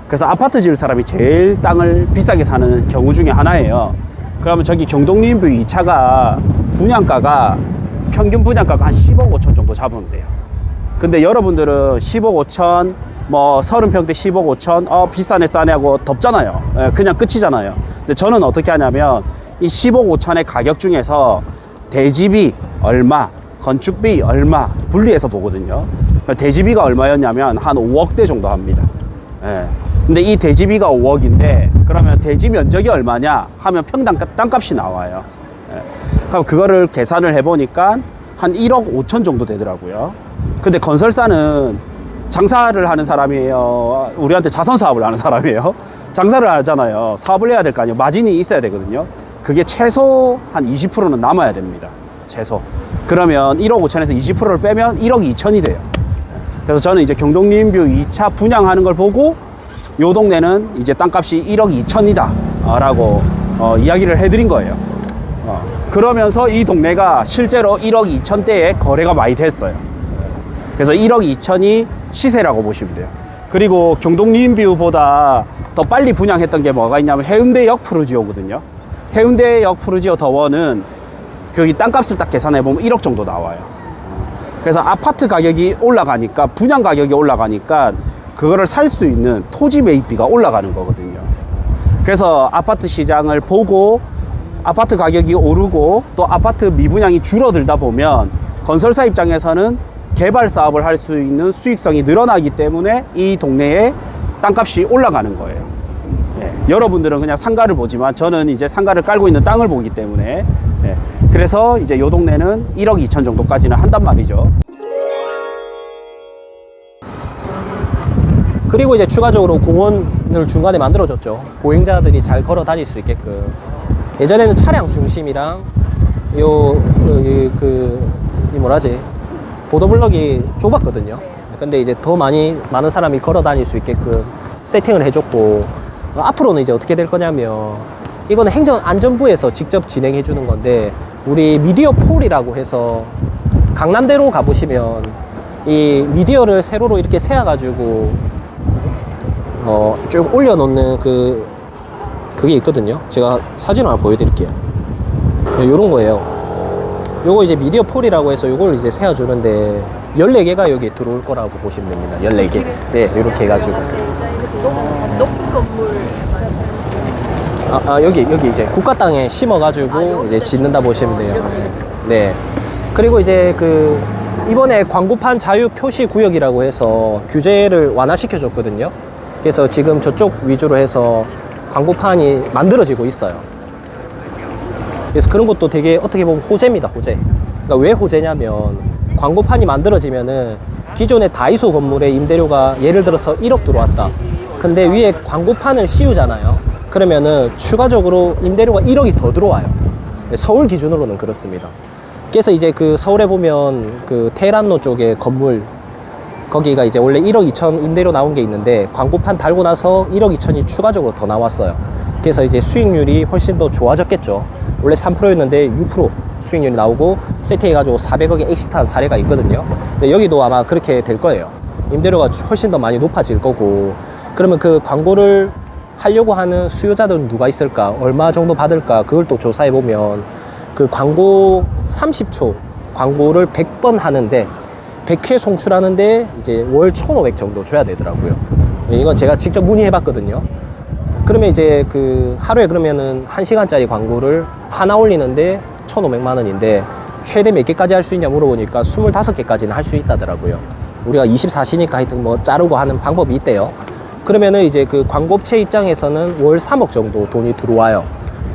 그래서 아파트 지을 사람이 제일 땅을 비싸게 사는 경우 중에 하나예요. 그러면 저기 경동리인뷰 2차가 분양가가 평균 분양가가 한 10억 5천 정도 잡으면 돼요. 근데 여러분들은 10억 5천 뭐 30평대 10억 5천 비싸네 싸네 하고 덥잖아요. 그냥 끝이잖아요. 근데 저는 어떻게 하냐면 이 10억 5천의 가격 중에서 대지비 얼마, 건축비 얼마 분리해서 보거든요. 대지비가 얼마였냐면 한 5억대 정도 합니다. 근데 이 대지비가 5억인데 그러면 대지 면적이 얼마냐 하면 평당 땅값이 나와요. 그럼 그거를 계산을 해보니까 한 1억 5천 정도 되더라고요. 근데 건설사는 장사를 하는 사람이에요, 우리한테 자선사업을 하는 사람이에요? 장사를 하잖아요. 사업을 해야 될 거 아니에요. 마진이 있어야 되거든요. 그게 최소 한 20%는 남아야 됩니다. 최소. 그러면 1억 5천에서 20%를 빼면 1억 2천이 돼요. 그래서 저는 이제 경동리인뷰 2차 분양하는 걸 보고 요 동네는 이제 땅값이 1억 2천이다 라고 이야기를 해드린 거예요. 그러면서 이 동네가 실제로 1억 2천대에 거래가 많이 됐어요. 그래서 1억 2천이 시세라고 보시면 돼요. 그리고 경동리인뷰보다 더 빨리 분양했던 게 뭐가 있냐면 해운대역 푸르지오거든요. 해운대역 푸르지오 더원은 거기 땅값을 딱 계산해보면 1억 정도 나와요. 그래서 아파트 가격이 올라가니까, 분양 가격이 올라가니까 그거를 살 수 있는 토지 매입비가 올라가는 거거든요. 그래서 아파트 시장을 보고 아파트 가격이 오르고 또 아파트 미분양이 줄어들다 보면 건설사 입장에서는 개발 사업을 할 수 있는 수익성이 늘어나기 때문에 이 동네에 땅값이 올라가는 거예요. 여러분들은 그냥 상가를 보지만 저는 이제 상가를 깔고 있는 땅을 보기 때문에 그래서 이제 요 동네는 1억 2천 정도까지는 한단 말이죠. 그리고 이제 추가적으로 공원을 중간에 만들어줬죠. 보행자들이 잘 걸어 다닐 수 있게끔. 예전에는 차량 중심이랑 이 뭐라지, 보도블럭이 좁았거든요. 근데 이제 더 많은 사람이 걸어 다닐 수 있게끔 세팅을 해줬고, 앞으로는 이제 어떻게 될 거냐면, 이거는 행정안전부에서 직접 진행해 주는 건데, 우리 미디어 폴이라고 해서 강남대로 가보시면 이 미디어를 세로로 이렇게 세워가지고 쭉 올려놓는 그게 있거든요. 제가 사진을 하나 보여드릴게요. 요런 거예요. 요거 이제 미디어 폴이라고 해서 요걸 이제 세워주는데 14개가 여기 들어올 거라고 보시면 됩니다. 14개. 네, 요렇게 해가지고. 높은 건물 여기 이제 국가 땅에 심어가지고 이제 짓는다 보시면 돼요. 네. 그리고 이제 이번에 광고판 자유 표시 구역이라고 해서 규제를 완화시켜줬거든요. 그래서 지금 저쪽 위주로 해서 광고판이 만들어지고 있어요. 그래서 그런 것도 되게 어떻게 보면 호재입니다, 호재. 그러니까 왜 호재냐면, 광고판이 만들어지면은 기존의 다이소 건물의 임대료가 예를 들어서 1억 들어왔다. 근데 위에 광고판을 씌우잖아요. 그러면은 추가적으로 임대료가 1억이 더 들어와요. 서울 기준으로는 그렇습니다. 그래서 이제 서울에 보면 테헤란로 쪽에 건물, 거기가 이제 원래 1억 2천 임대료 나온 게 있는데 광고판 달고 나서 1억 2천이 추가적으로 더 나왔어요. 그래서 이제 수익률이 훨씬 더 좋아졌겠죠. 원래 3%였는데 6% 수익률이 나오고 세팅해가지고 400억에 엑시트한 사례가 있거든요. 근데 여기도 아마 그렇게 될 거예요. 임대료가 훨씬 더 많이 높아질 거고, 그러면 그 광고를 하려고 하는 수요자들은 누가 있을까? 얼마 정도 받을까? 그걸 또 조사해보면 광고 30초 광고를 100번 하는데 100회 송출하는데 이제 월 1,500 정도 줘야 되더라고요. 이건 제가 직접 문의해봤거든요. 그러면 이제 하루에 그러면은 1시간짜리 광고를 하나 올리는데 1,500만 원인데 최대 몇 개까지 할 수 있냐 물어보니까 25개까지는 할 수 있다더라고요. 우리가 24시니까 하여튼 뭐 자르고 하는 방법이 있대요. 그러면은 이제 광고업체 입장에서는 월 3억 정도 돈이 들어와요.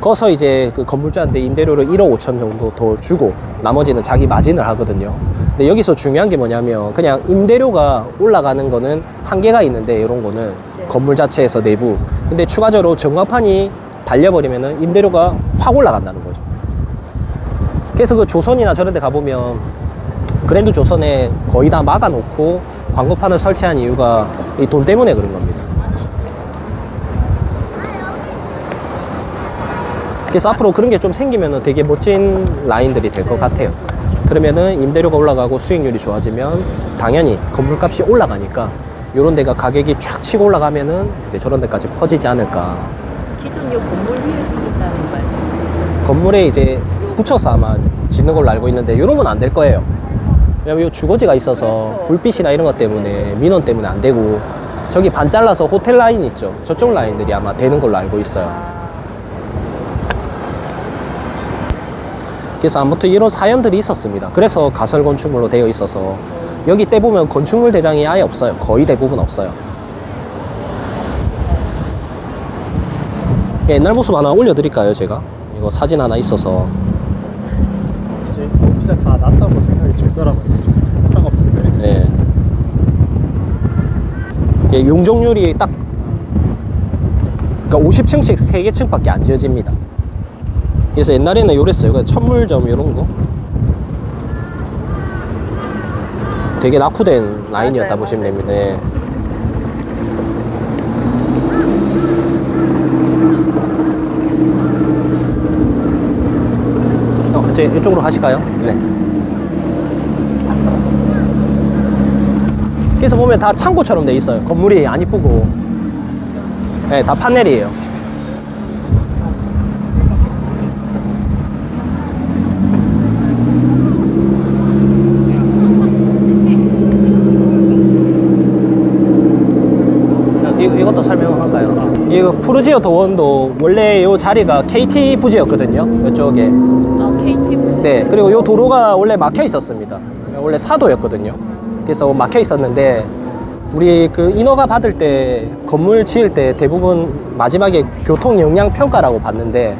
거기서 이제 건물주한테 임대료를 1억 5천 정도 더 주고 나머지는 자기 마진을 하거든요. 근데 여기서 중요한 게 뭐냐면, 그냥 임대료가 올라가는 거는 한계가 있는데, 이런 거는 건물 자체에서 내부. 근데 추가적으로 전광판이 달려버리면은 임대료가 확 올라간다는 거죠. 그래서 조선이나 저런 데 가보면 그랜드 조선에 거의 다 막아놓고 광고판을 설치한 이유가 이 돈 때문에 그런 겁니다. 그래서 앞으로 그런 게 좀 생기면 되게 멋진 라인들이 될 것 같아요. 그러면은 임대료가 올라가고 수익률이 좋아지면 당연히 건물값이 올라가니까 요런 데가 가격이 쫙 치고 올라가면은 이제 저런 데까지 퍼지지 않을까. 기존 요 건물 위에 생긴다는 말씀이세요? 건물에 이제 붙여서 아마 짓는 걸로 알고 있는데 요런 건 안 될 거예요. 왜냐면 요 주거지가 있어서 그렇죠. 불빛이나 이런 것 때문에 민원 때문에 안 되고 저기 반 잘라서 호텔 라인 있죠. 저쪽 라인들이 아마 되는 걸로 알고 있어요. 그래서 아무튼 이런 사연들이 있었습니다. 그래서 가설 건축물로 되어 있어서 여기 때 보면 건축물 대장이 아예 없어요. 거의 대부분 없어요. 옛날 모습 하나 올려드릴까요, 제가? 이거 사진 하나 있어서. 이제 높이가 다 낮다고 생각이 들더라고요. 상관없는데. 네. 이게 용적률이 딱, 그러니까 50층씩 3개 층밖에 안 지어집니다. 그래서 옛날에는 요랬어요. 그 천물점 이런 거. 되게 낙후된 라인이었다 맞아요, 보시면 맞아요. 됩니다. 네. 이제 이쪽으로 가실까요? 네. 그래서 보면 다 창고처럼 돼 있어요. 건물이 안 이쁘고. 네, 다 판넬이에요. 이것도 설명할까요? 이거 푸르지오 도원도 원래 이 자리가 KT 부지였거든요. 이쪽에. KT 부지. 네, 그리고 이 도로가 원래 막혀 있었습니다. 원래 사도였거든요. 그래서 막혀 있었는데 우리 그 인허가 받을 때 건물 지을 때 대부분 마지막에 교통 영향 평가라고 받는데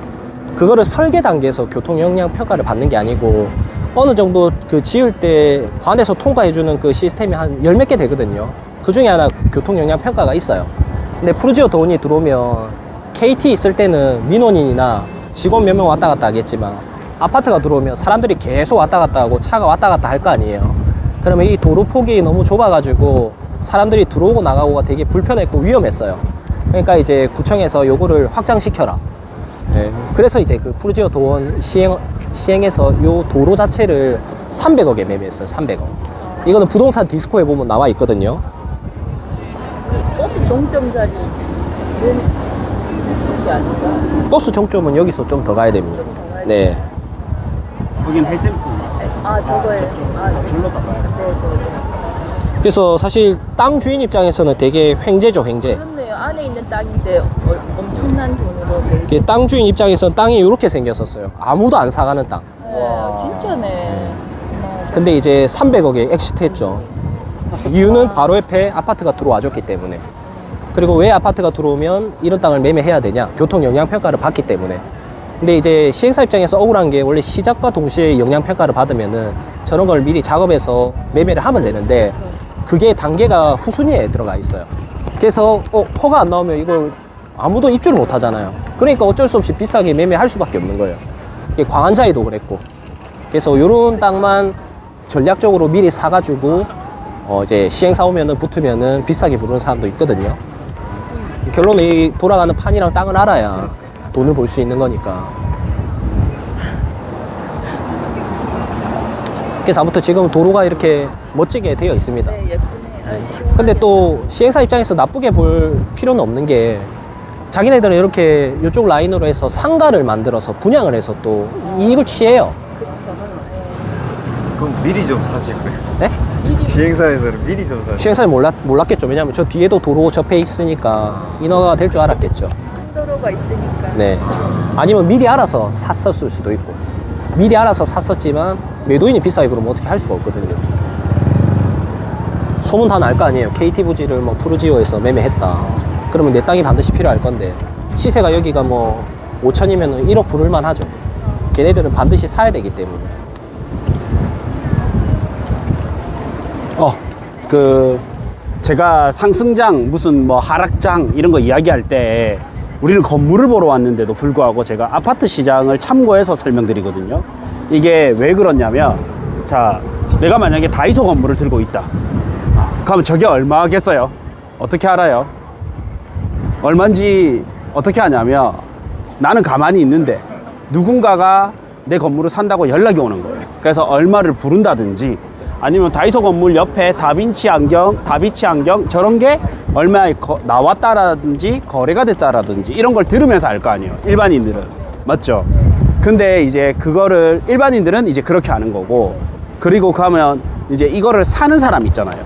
그거를 설계 단계에서 교통 영향 평가를 받는 게 아니고 어느 정도 그 지을 때 관에서 통과해주는 그 시스템이 한 열 몇 개 되거든요. 그 중에 하나 교통 영향 평가가 있어요. 근데 푸르지오 도원이 들어오면 KT 있을 때는 민원인이나 직원 몇 명 왔다 갔다 하겠지만 아파트가 들어오면 사람들이 계속 왔다 갔다 하고 차가 왔다 갔다 할 거 아니에요. 그러면 이 도로 폭이 너무 좁아가지고 사람들이 들어오고 나가고가 되게 불편했고 위험했어요. 그러니까 이제 구청에서 요거를 확장시켜라. 네. 그래서 이제 그 푸르지오 도원 시행해서 요 도로 자체를 300억에 매매했어요. 300억. 이거는 부동산 디스코에 보면 나와 있거든요. 그 버스 종점 자리는 여기 아닌가? 버스 정점은 여기서 좀 더 가야 됩니다. 좀 더 가야 네. 여긴 헬센터. 아 저거예요. 아 절로 가봐요. 네네네. 그래서 사실 땅 주인 입장에서는 되게 횡재죠, 횡재. 그렇네요. 안에 있는 땅인데 엄청난 돈으로 내. 땅 주인 입장에서는 땅이 이렇게 생겼었어요. 아무도 안 사가는 땅. 와 진짜네. 근데 이제 300억에 엑시트했죠. 이유는 바로 옆에 아파트가 들어와줬기 때문에. 그리고 왜 아파트가 들어오면 이런 땅을 매매해야 되냐? 교통 영향 평가를 받기 때문에. 근데 이제 시행사 입장에서 억울한 게 원래 시작과 동시에 영향 평가를 받으면은 저런 걸 미리 작업해서 매매를 하면 되는데 그게 단계가 후순위에 들어가 있어요. 그래서 허가 안 나오면 이걸 아무도 입주를 못 하잖아요. 그러니까 어쩔 수 없이 비싸게 매매할 수밖에 없는 거예요. 이게 광안자이도 그랬고. 그래서 이런 땅만 전략적으로 미리 사가지고 이제 시행사 오면은 붙으면은 비싸게 부르는 사람도 있거든요. 결론은 이 돌아가는 판이랑 땅을 알아야 돈을 벌 수 있는 거니까. 그래서 아무튼 지금 도로가 이렇게 멋지게 되어 있습니다. 네 예쁘네. 아, 근데 또 시행사 입장에서 나쁘게 볼 필요는 없는 게 자기네들은 이렇게 이쪽 라인으로 해서 상가를 만들어서 분양을 해서 또 이익을 취해요. 그렇죠. 그럼 미리 좀 사실 거예요. 네? 시행사에서는 미리 좀 사실. 시행사에 몰랐겠죠. 왜냐면 저 뒤에도 도로 접해 있으니까 인허가 될 줄 알았겠죠. 큰 도로가 있으니까. 네. 아니면 미리 알아서 샀었을 수도 있고. 미리 알아서 샀었지만 매도인이 비싸게 부르면 어떻게 할 수가 없거든요. 소문 다 날 거 아니에요. KT 부지를 뭐 푸르지오에서 매매했다. 그러면 내 땅이 반드시 필요할 건데 시세가 여기가 뭐 5천이면 1억 부를만 하죠. 걔네들은 반드시 사야 되기 때문에. 제가 상승장 무슨 뭐 하락장 이런 거 이야기할 때 우리는 건물을 보러 왔는데도 불구하고 제가 아파트 시장을 참고해서 설명드리거든요. 이게 왜 그러냐면, 자, 내가 만약에 다이소 건물을 들고 있다. 그러면 저게 얼마겠어요? 어떻게 알아요? 얼마인지 어떻게 하냐면 나는 가만히 있는데 누군가가 내 건물을 산다고 연락이 오는 거예요. 그래서 얼마를 부른다든지 아니면 다이소 건물 옆에 다빈치 안경 저런 게 얼마에 나왔다라든지 거래가 됐다라든지 이런 걸 들으면서 알 거 아니에요. 일반인들은. 맞죠? 근데 이제 그거를 일반인들은 이제 그렇게 하는 거고, 그리고 가면 이제 이거를 사는 사람 있잖아요.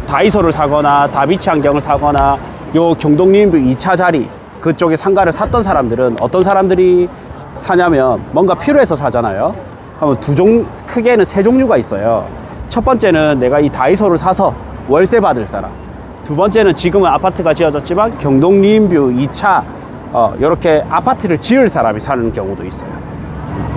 다이소를 사거나 다비치 안경을 사거나 요 경동림뷰 2차 자리 그쪽에 상가를 샀던 사람들은 어떤 사람들이 사냐면 뭔가 필요해서 사잖아요. 그러면 크게는 세 종류가 있어요. 첫 번째는 내가 이 다이소를 사서 월세 받을 사람, 두 번째는 지금은 아파트가 지어졌지만 경동림뷰 2차 이렇게 아파트를 지을 사람이 사는 경우도 있어요.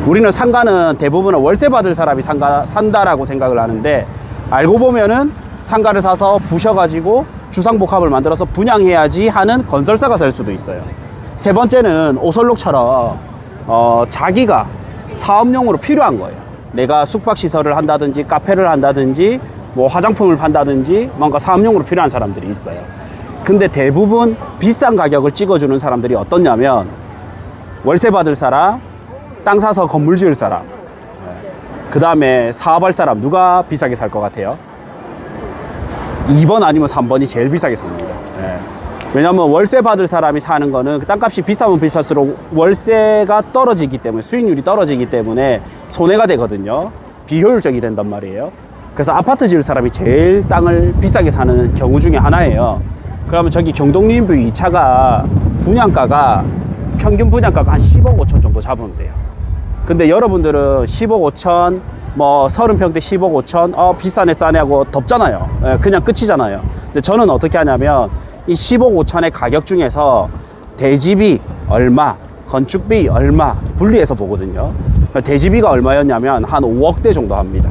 우리는 상가는 대부분은 월세 받을 사람이 산다라고 생각을 하는데, 알고 보면은 상가를 사서 부셔가지고 주상복합을 만들어서 분양해야지 하는 건설사가 살 수도 있어요. 세 번째는 오설록처럼 자기가 사업용으로 필요한 거예요. 내가 숙박시설을 한다든지 카페를 한다든지 뭐 화장품을 판다든지 뭔가 사업용으로 필요한 사람들이 있어요. 근데 대부분 비싼 가격을 찍어주는 사람들이 어떻냐면 월세 받을 사람, 땅 사서 건물 지을 사람, 그 다음에 사업할 사람. 누가 비싸게 살 것 같아요? 2번 아니면 3번이 제일 비싸게 삽니다. 왜냐면 월세 받을 사람이 사는 거는 그 땅값이 비싸면 비쌀수록 월세가 떨어지기 때문에, 수익률이 떨어지기 때문에 손해가 되거든요. 비효율적이 된단 말이에요. 그래서 아파트 지을 사람이 제일 땅을 비싸게 사는 경우 중에 하나예요. 그러면 저기 경동림뷰 2차가 분양가가 평균 분양가가 한 10억 5천 정도 잡으면 돼요. 근데 여러분들은 10억 5천 뭐 30평대 10억 5천 비싸네 싸네 하고 덮잖아요. 그냥 끝이잖아요. 근데 저는 어떻게 하냐면 이 10억 5천의 가격 중에서 대지비 얼마, 건축비 얼마 분리해서 보거든요. 대지비가 얼마였냐면 한 5억대 정도 합니다.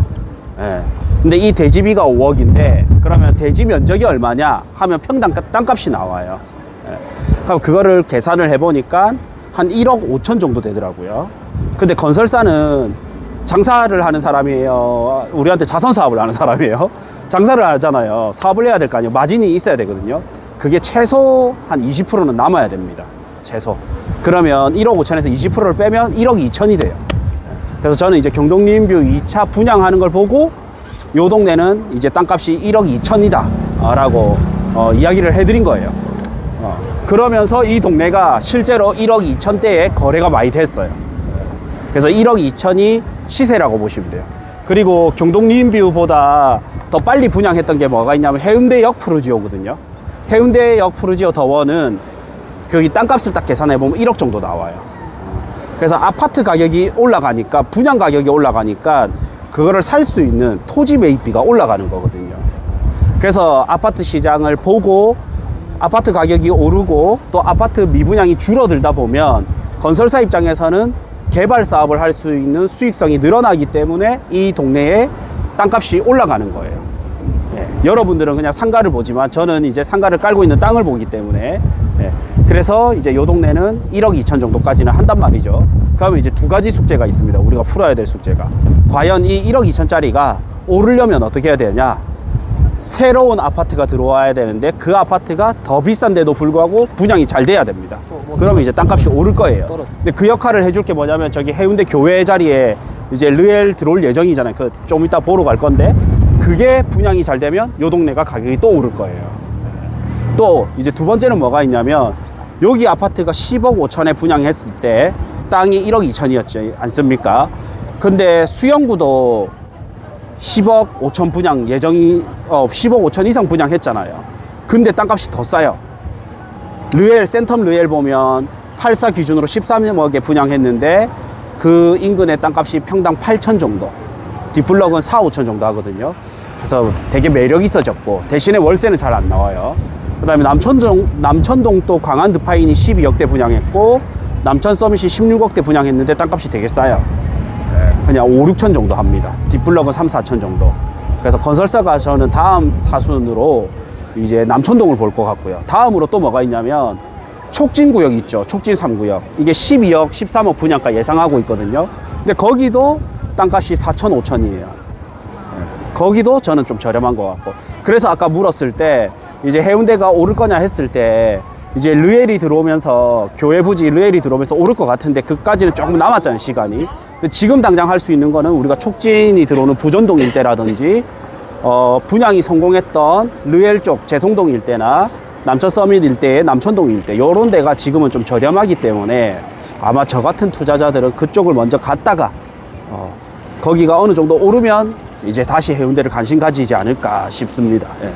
근데 이 대지비가 5억인데 그러면 대지 면적이 얼마냐 하면 평당 땅값이 나와요. 그럼 그거를 계산을 해보니까 한 1억 5천 정도 되더라고요. 근데 건설사는 장사를 하는 사람이에요. 우리한테 자선 사업을 하는 사람이에요. 장사를 하잖아요. 사업을 해야 될 거 아니에요. 마진이 있어야 되거든요. 그게 최소 한 20%는 남아야 됩니다. 최소. 그러면 1억 5천에서 20%를 빼면 1억 2천이 돼요. 그래서 저는 이제 경동림뷰 2차 분양하는 걸 보고 요 동네는 이제 땅값이 1억 2천이다 라고 이야기를 해드린 거예요. 그러면서 이 동네가 실제로 1억 2천대에 거래가 많이 됐어요. 그래서 1억 2천이 시세라고 보시면 돼요. 그리고 경동림뷰보다 더 빨리 분양했던 게 뭐가 있냐면 해운대역 푸르지오거든요. 해운대역 푸르지오 더원은 거기 땅값을 딱 계산해 보면 1억 정도 나와요. 그래서 아파트 가격이 올라가니까, 분양 가격이 올라가니까 그거를 살 수 있는 토지 매입비가 올라가는 거거든요. 그래서 아파트 시장을 보고 아파트 가격이 오르고 또 아파트 미분양이 줄어들다 보면 건설사 입장에서는 개발 사업을 할 수 있는 수익성이 늘어나기 때문에 이 동네에 땅값이 올라가는 거예요. 여러분들은 그냥 상가를 보지만 저는 이제 상가를 깔고 있는 땅을 보기 때문에 그래서 이제 요 동네는 1억 2천 정도까지는 한단 말이죠. 그러면 이제 두 가지 숙제가 있습니다. 우리가 풀어야 될 숙제가. 과연 이 1억 2천짜리가 오르려면 어떻게 해야 되냐? 새로운 아파트가 들어와야 되는데 그 아파트가 더 비싼데도 불구하고 분양이 잘 돼야 됩니다. 그러면 이제 땅값이 오를 거예요. 근데 그 역할을 해줄 게 뭐냐면 저기 해운대 교외 자리에 이제 르엘 들어올 예정이잖아요. 그 좀 이따 보러 갈 건데 그게 분양이 잘 되면 요 동네가 가격이 또 오를 거예요. 또 이제 두 번째는 뭐가 있냐면 여기 아파트가 10억 5천에 분양했을 때 땅이 1억 2천이었지 않습니까? 근데 수영구도 10억 5천 분양 예정이 10억 5천 이상 분양했잖아요. 근데 땅값이 더 싸요. 르엘, 센텀 르엘 보면 84 기준으로 13억에 분양했는데 그 인근의 땅값이 평당 8천 정도, 뒷블럭은 4, 5천 정도 하거든요. 그래서 되게 매력 있어졌고 대신에 월세는 잘 안 나와요. 그 다음에 남천동 또 광안 드파인이 12억대 분양했고 남천 서밋이 16억대 분양했는데 땅값이 되게 싸요. 그냥 5, 6천 정도 합니다. 뒷블럭은 3, 4천 정도. 그래서 건설사가 저는 다음 타순으로 이제 남천동을 볼 것 같고요. 다음으로 또 뭐가 있냐면 촉진구역 있죠. 촉진 3구역. 이게 12억, 13억 분양가 예상하고 있거든요. 근데 거기도 땅값이 4천, 5천이에요. 거기도 저는 좀 저렴한 것 같고. 그래서 아까 물었을 때 이제 해운대가 오를 거냐 했을 때 이제 르엘이 들어오면서 교외 부지 르엘이 들어오면서 오를 것 같은데 그까지는 조금 남았잖아요, 시간이. 근데 지금 당장 할 수 있는 거는 우리가 촉진이 들어오는 부전동 일대라든지 분양이 성공했던 르엘 쪽 재송동 일대나 남천 서밋 일대의 남천동 일대 요런 데가 지금은 좀 저렴하기 때문에 아마 저 같은 투자자들은 그쪽을 먼저 갔다가 거기가 어느 정도 오르면 이제 다시 해운대를 관심 가지지 않을까 싶습니다. 예.